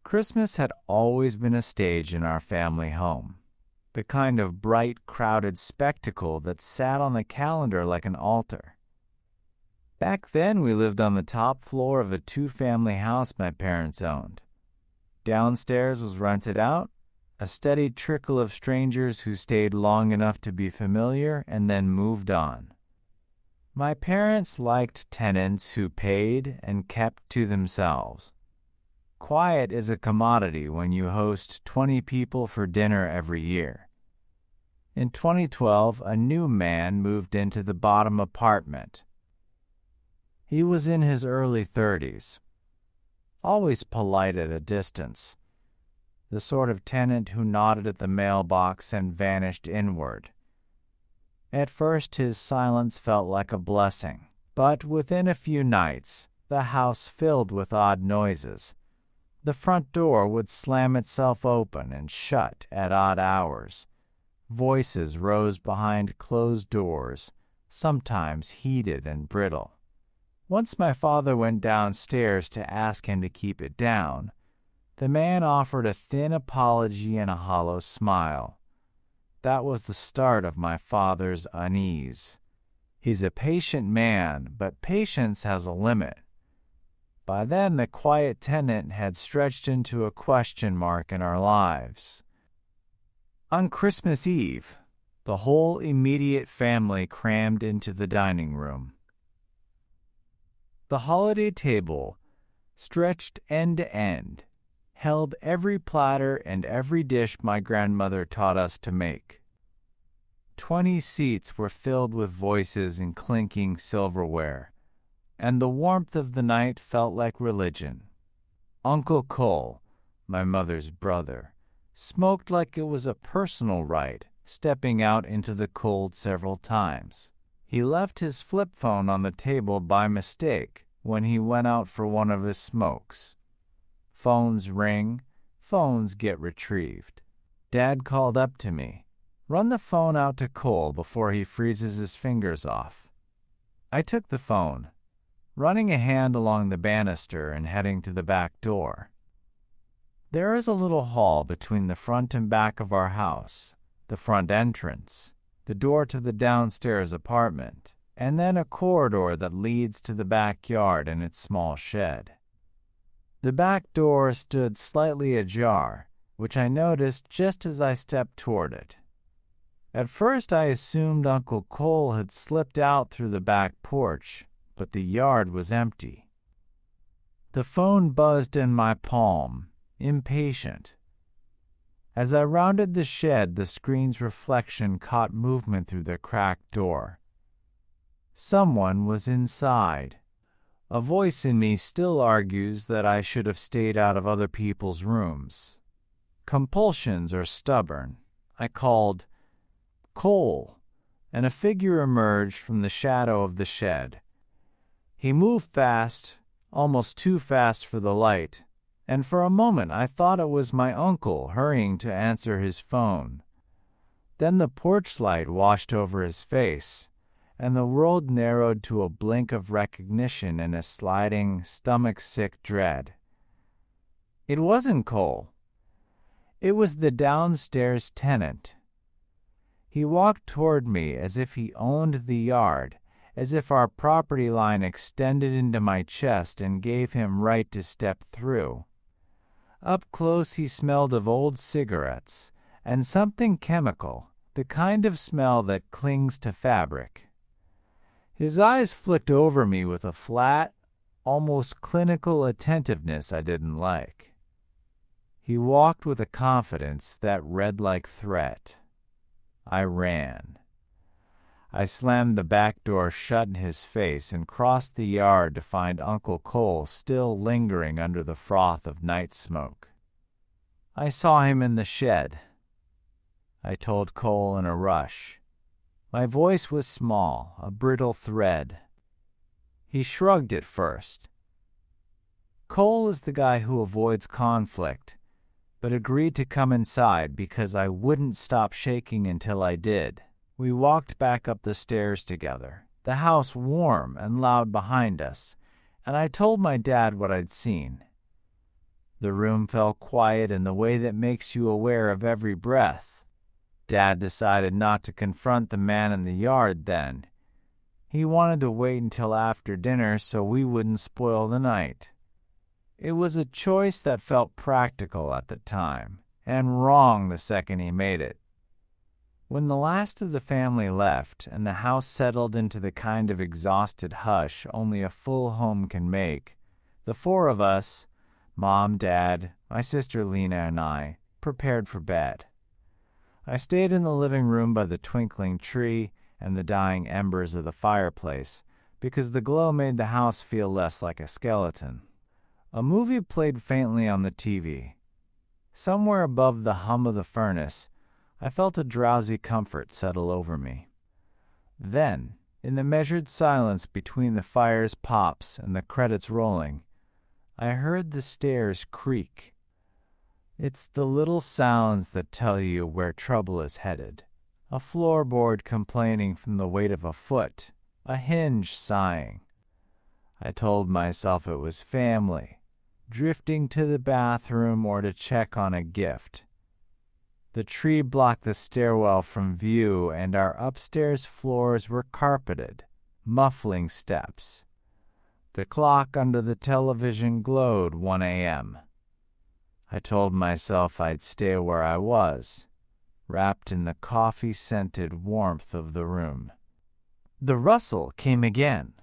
Christmas had always been a stage in our family home, the kind of bright, crowded spectacle that sat on the calendar like an altar. Back then, we lived on the top floor of a two-family house my parents owned. Downstairs was rented out, a steady trickle of strangers who stayed long enough to be familiar and then moved on. My parents liked tenants who paid and kept to themselves. Quiet is a commodity when you host 20 people for dinner every year. In 2012, a new man moved into the bottom apartment. He was in his early 30s, always polite at a distance, the sort of tenant who nodded at the mailbox and vanished inward. At first, his silence felt like a blessing, but within a few nights, the house filled with odd noises. The front door would slam itself open and shut at odd hours. Voices rose behind closed doors, sometimes heated and brittle. Once my father went downstairs to ask him to keep it down. The man offered a thin apology and a hollow smile. That was the start of my father's unease. He's a patient man, but patience has a limit. By then, the quiet tenant had stretched into a question mark in our lives. On Christmas Eve, the whole immediate family crammed into the dining room. The holiday table, stretched end to end, held every platter and every dish my grandmother taught us to make. 20 seats were filled with voices and clinking silverware, and the warmth of the night felt like religion. Uncle Cole, my mother's brother, smoked like it was a personal rite, stepping out into the cold several times. He left his flip phone on the table by mistake when he went out for one of his smokes. Phones ring, phones get retrieved. Dad called up to me. Run the phone out to Cole before he freezes his fingers off. I took the phone, running a hand along the banister and heading to the back door. There is a little hall between the front and back of our house, the front entrance, the door to the downstairs apartment, and then a corridor that leads to the backyard and its small shed. The back door stood slightly ajar, which I noticed just as I stepped toward it. At first I assumed Uncle Cole had slipped out through the back porch, but the yard was empty. The phone buzzed in my palm, impatient. As I rounded the shed, the screen's reflection caught movement through the cracked door. Someone was inside. A voice in me still argues that I should have stayed out of other people's rooms. Compulsions are stubborn. I called, "Cole," and a figure emerged from the shadow of the shed. He moved fast, almost too fast for the light, and for a moment I thought it was my uncle hurrying to answer his phone. Then the porch light washed over his face, and the world narrowed to a blink of recognition and a sliding, stomach-sick dread. It wasn't Cole. It was the downstairs tenant. He walked toward me as if he owned the yard, as if our property line extended into my chest and gave him right to step through. Up close he smelled of old cigarettes and something chemical, the kind of smell that clings to fabric. His eyes flicked over me with a flat, almost clinical attentiveness I didn't like. He walked with a confidence that read like threat. I ran. I slammed the back door shut in his face and crossed the yard to find Uncle Cole still lingering under the froth of night smoke. I saw him in the shed, I told Cole in a rush. My voice was small, a brittle thread. He shrugged at first. Cole is the guy who avoids conflict, but agreed to come inside because I wouldn't stop shaking until I did. We walked back up the stairs together, the house warm and loud behind us, and I told my dad what I'd seen. The room fell quiet in the way that makes you aware of every breath. Dad decided not to confront the man in the yard then. He wanted to wait until after dinner so we wouldn't spoil the night. It was a choice that felt practical at the time, and wrong the second he made it. When the last of the family left and the house settled into the kind of exhausted hush only a full home can make, the four of us, Mom, Dad, my sister Lena, and I, prepared for bed. I stayed in the living room by the twinkling tree and the dying embers of the fireplace because the glow made the house feel less like a skeleton. A movie played faintly on the TV. Somewhere above the hum of the furnace, I felt a drowsy comfort settle over me. Then, in the measured silence between the fire's pops and the credits rolling, I heard the stairs creak. It's the little sounds that tell you where trouble is headed. A floorboard complaining from the weight of a foot, a hinge sighing. I told myself it was family, drifting to the bathroom or to check on a gift. The tree blocked the stairwell from view, and our upstairs floors were carpeted, muffling steps. The clock under the television glowed 1 a.m. I told myself I'd stay where I was, wrapped in the coffee-scented warmth of the room. The rustle came again,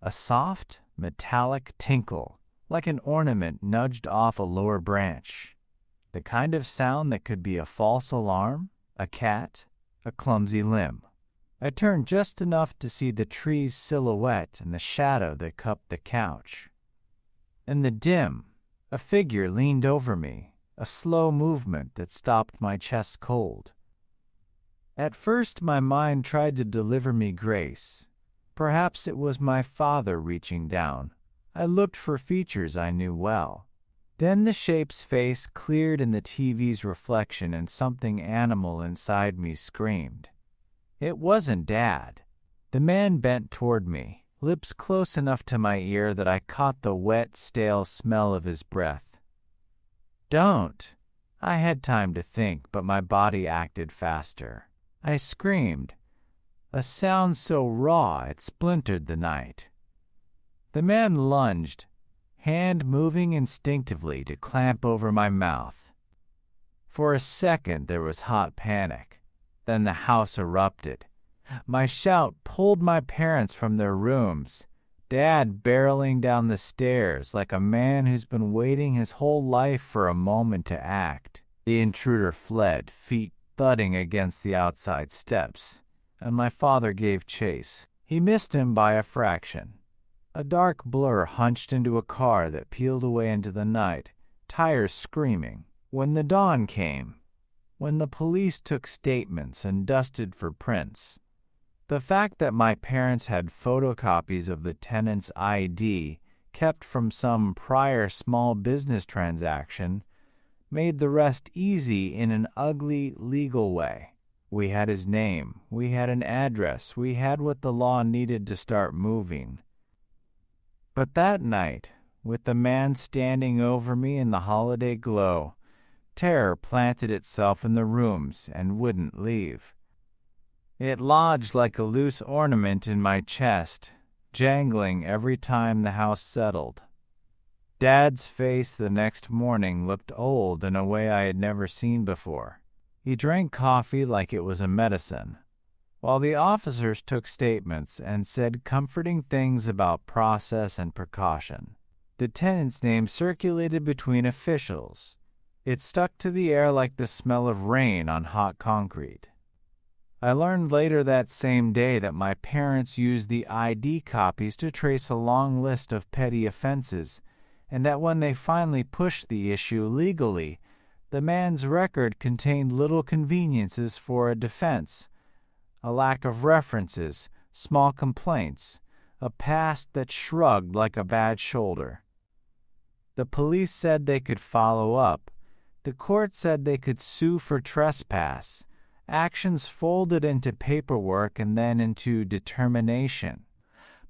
a soft, metallic tinkle, like an ornament nudged off a lower branch. The kind of sound that could be a false alarm, a cat, a clumsy limb. I turned just enough to see the tree's silhouette and the shadow that cupped the couch. In the dim, a figure leaned over me, a slow movement that stopped my chest cold. At first my mind tried to deliver me grace. Perhaps it was my father reaching down. I looked for features I knew well. Then the shape's face cleared in the TV's reflection and something animal inside me screamed. It wasn't Dad. The man bent toward me, lips close enough to my ear that I caught the wet, stale smell of his breath. Don't. I had time to think, but my body acted faster. I screamed, a sound so raw it splintered the night. The man lunged, hand moving instinctively to clamp over my mouth. For a second there was hot panic. Then the house erupted. My shout pulled my parents from their rooms, Dad barreling down the stairs like a man who's been waiting his whole life for a moment to act. The intruder fled, feet thudding against the outside steps, and my father gave chase. He missed him by a fraction. A dark blur hunched into a car that peeled away into the night, tires screaming. When the dawn came, when the police took statements and dusted for prints, the fact that my parents had photocopies of the tenant's ID kept from some prior small business transaction made the rest easy in an ugly legal way. We had his name, we had an address, we had what the law needed to start moving. But that night, with the man standing over me in the holiday glow, terror planted itself in the rooms and wouldn't leave. It lodged like a loose ornament in my chest, jangling every time the house settled. Dad's face the next morning looked old in a way I had never seen before. He drank coffee like it was a medicine, while the officers took statements and said comforting things about process and precaution. The tenant's name circulated between officials. It stuck to the air like the smell of rain on hot concrete. I learned later that same day that my parents used the ID copies to trace a long list of petty offenses, and that when they finally pushed the issue legally, the man's record contained little conveniences for a defense, a lack of references, small complaints, a past that shrugged like a bad shoulder. The police said they could follow up. The court said they could sue for trespass, actions folded into paperwork and then into determination.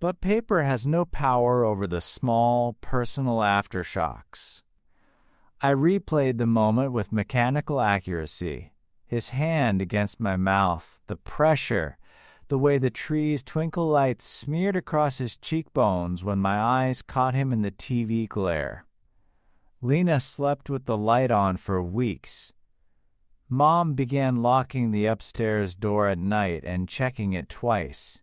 But paper has no power over the small, personal aftershocks. I replayed the moment with mechanical accuracy. His hand against my mouth, the pressure, the way the tree's twinkle lights smeared across his cheekbones when my eyes caught him in the TV glare. Lena slept with the light on for weeks. Mom began locking the upstairs door at night and checking it twice.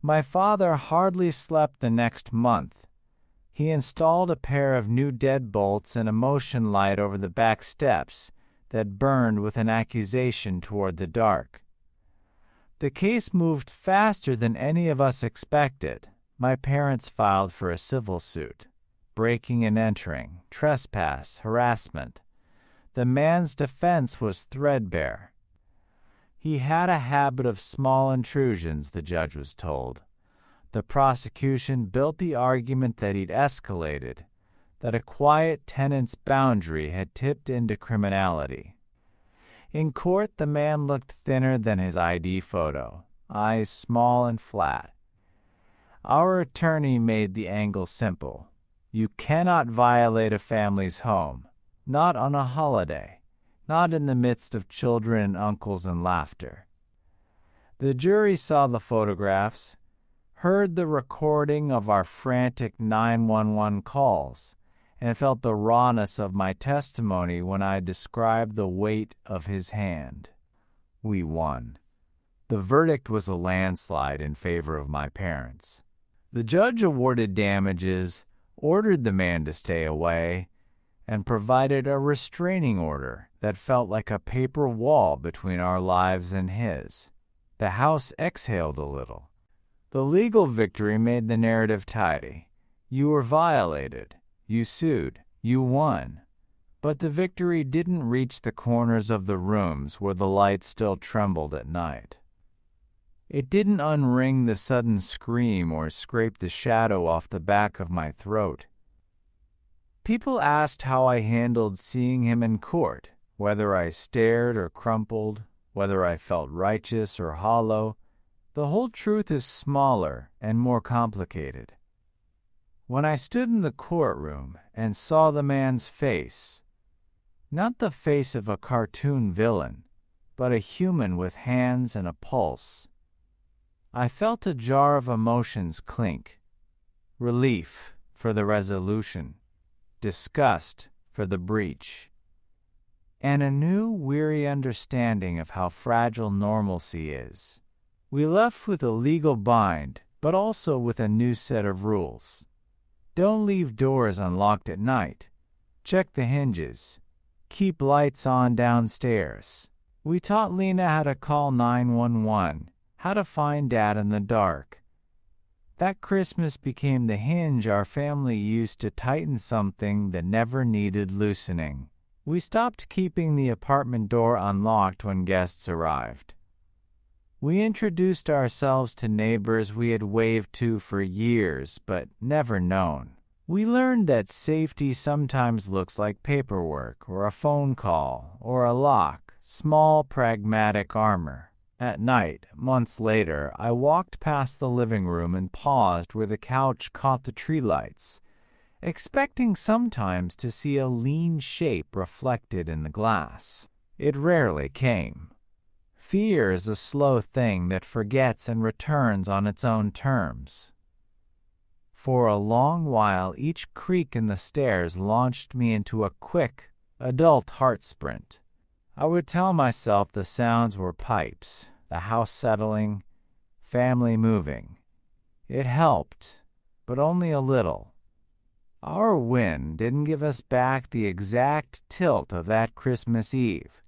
My father hardly slept the next month. He installed a pair of new deadbolts and a motion light over the back steps that burned with an accusation toward the dark. The case moved faster than any of us expected. My parents filed for a civil suit. Breaking and entering, trespass, harassment. The man's defense was threadbare. He had a habit of small intrusions, the judge was told. The prosecution built the argument that he'd escalated, that a quiet tenant's boundary had tipped into criminality. In court, the man looked thinner than his ID photo, eyes small and flat. Our attorney made the angle simple. You cannot violate a family's home, not on a holiday, not in the midst of children and uncles and laughter. The jury saw the photographs, heard the recording of our frantic 911 calls, and felt the rawness of my testimony when I described the weight of his hand. We won. The verdict was a landslide in favor of my parents. The judge awarded damages, ordered the man to stay away, and provided a restraining order that felt like a paper wall between our lives and his. The house exhaled a little. The legal victory made the narrative tidy. You were violated. You sued. You won. But the victory didn't reach the corners of the rooms where the lights still trembled at night. It didn't unring the sudden scream or scrape the shadow off the back of my throat. People asked how I handled seeing him in court, whether I stared or crumpled, whether I felt righteous or hollow. The whole truth is smaller and more complicated. When I stood in the courtroom and saw the man's face, not the face of a cartoon villain, but a human with hands and a pulse, I felt a jar of emotions clink. Relief for the resolution, disgust for the breach, and a new, weary understanding of how fragile normalcy is. We left with a legal bind, but also with a new set of rules. Don't leave doors unlocked at night. Check the hinges. Keep lights on downstairs. We taught Lena how to call 911, how to find Dad in the dark. That Christmas became the hinge our family used to tighten something that never needed loosening. We stopped keeping the apartment door unlocked when guests arrived. We introduced ourselves to neighbors we had waved to for years but never known. We learned that safety sometimes looks like paperwork or a phone call or a lock, small pragmatic armor. At night, months later, I walked past the living room and paused where the couch caught the tree lights, expecting sometimes to see a lean shape reflected in the glass. It rarely came. Fear is a slow thing that forgets and returns on its own terms. For a long while, each creak in the stairs launched me into a quick, adult heart sprint. I would tell myself the sounds were pipes, the house settling, family moving. It helped, but only a little. Our win didn't give us back the exact tilt of that Christmas Eve.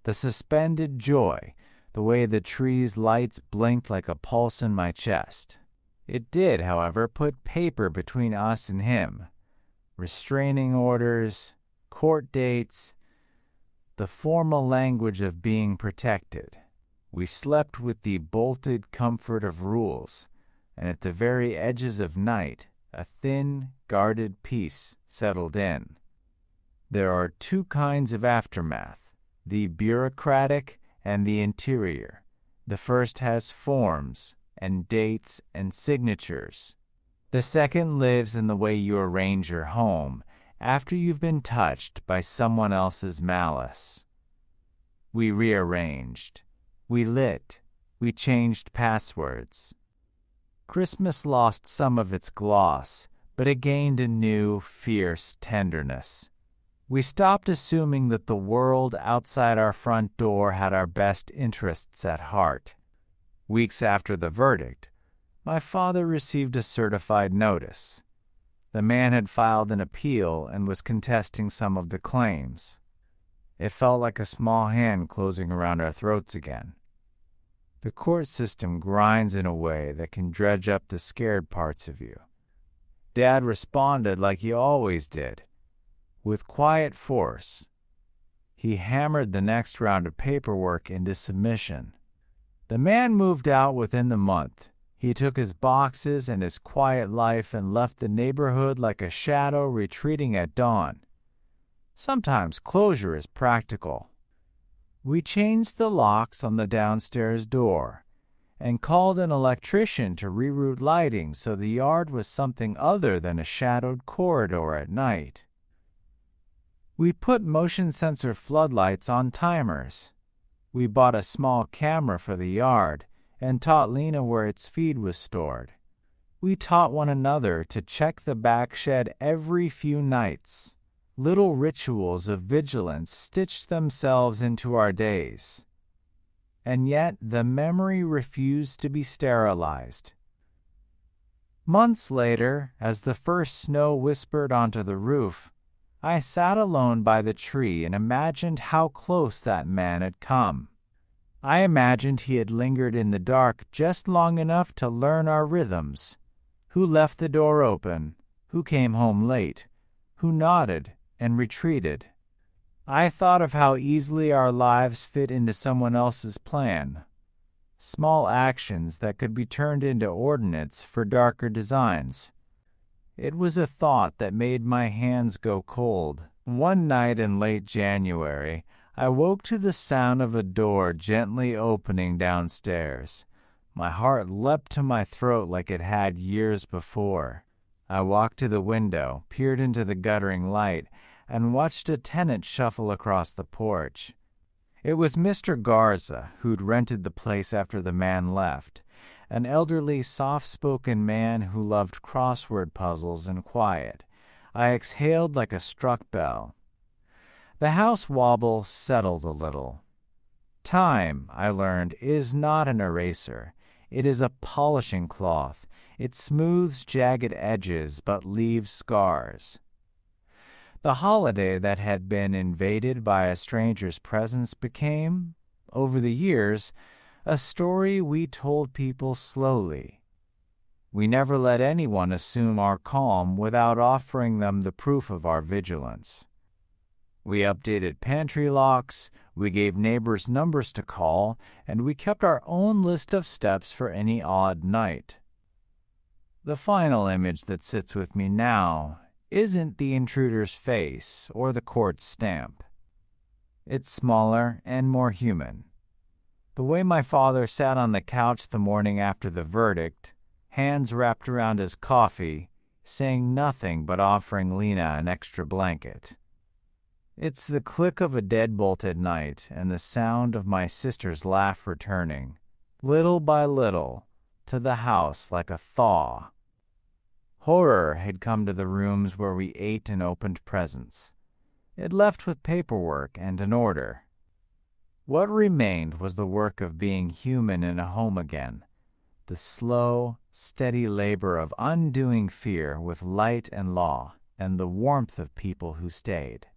The suspended joy, the way the tree's lights blinked like a pulse in my chest. It did, however, put paper between us and him. Restraining orders, court dates, the formal language of being protected. We slept with the bolted comfort of rules, and at the very edges of night, a thin, guarded peace settled in. There are two kinds of aftermath, the bureaucratic and the interior. The first has forms and dates and signatures. The second lives in the way you arrange your home after you've been touched by someone else's malice. We rearranged. We lit. We changed passwords. Christmas lost some of its gloss, but it gained a new, fierce tenderness. We stopped assuming that the world outside our front door had our best interests at heart. Weeks after the verdict, my father received a certified notice. The man had filed an appeal and was contesting some of the claims. It felt like a small hand closing around our throats again. The court system grinds in a way that can dredge up the scared parts of you. Dad responded like he always did, with quiet force. He hammered the next round of paperwork into submission. The man moved out within the month. He took his boxes and his quiet life and left the neighborhood like a shadow retreating at dawn. Sometimes closure is practical. We changed the locks on the downstairs door and called an electrician to reroute lighting so the yard was something other than a shadowed corridor at night. We put motion sensor floodlights on timers. We bought a small camera for the yard and taught Lena where its feed was stored. We taught one another to check the back shed every few nights. Little rituals of vigilance stitched themselves into our days. And yet the memory refused to be sterilized. Months later, as the first snow whispered onto the roof, I sat alone by the tree and imagined how close that man had come. I imagined he had lingered in the dark just long enough to learn our rhythms. Who left the door open, who came home late, who nodded and retreated. I thought of how easily our lives fit into someone else's plan. Small actions that could be turned into ordnance for darker designs. It was a thought that made my hands go cold. One night in late January, I woke to the sound of a door gently opening downstairs. My heart leapt to my throat like it had years before. I walked to the window, peered into the guttering light, and watched a tenant shuffle across the porch. It was Mr. Garza, who'd rented the place after the man left, an elderly, soft-spoken man who loved crossword puzzles and quiet. I exhaled like a struck bell. The house wobble settled a little. Time, I learned, is not an eraser. It is a polishing cloth. It smooths jagged edges but leaves scars. The holiday that had been invaded by a stranger's presence became, over the years, a story we told people slowly. We never let anyone assume our calm without offering them the proof of our vigilance. We updated pantry locks, we gave neighbors numbers to call, and we kept our own list of steps for any odd night. The final image that sits with me now isn't the intruder's face or the court's stamp. It's smaller and more human. The way my father sat on the couch the morning after the verdict, hands wrapped around his coffee, saying nothing but offering Lena an extra blanket. It's the click of a deadbolt at night and the sound of my sister's laugh returning, little by little, to the house like a thaw. Horror had come to the rooms where we ate and opened presents. It left with paperwork and an order. What remained was the work of being human in a home again, the slow, steady labor of undoing fear with light and law and the warmth of people who stayed.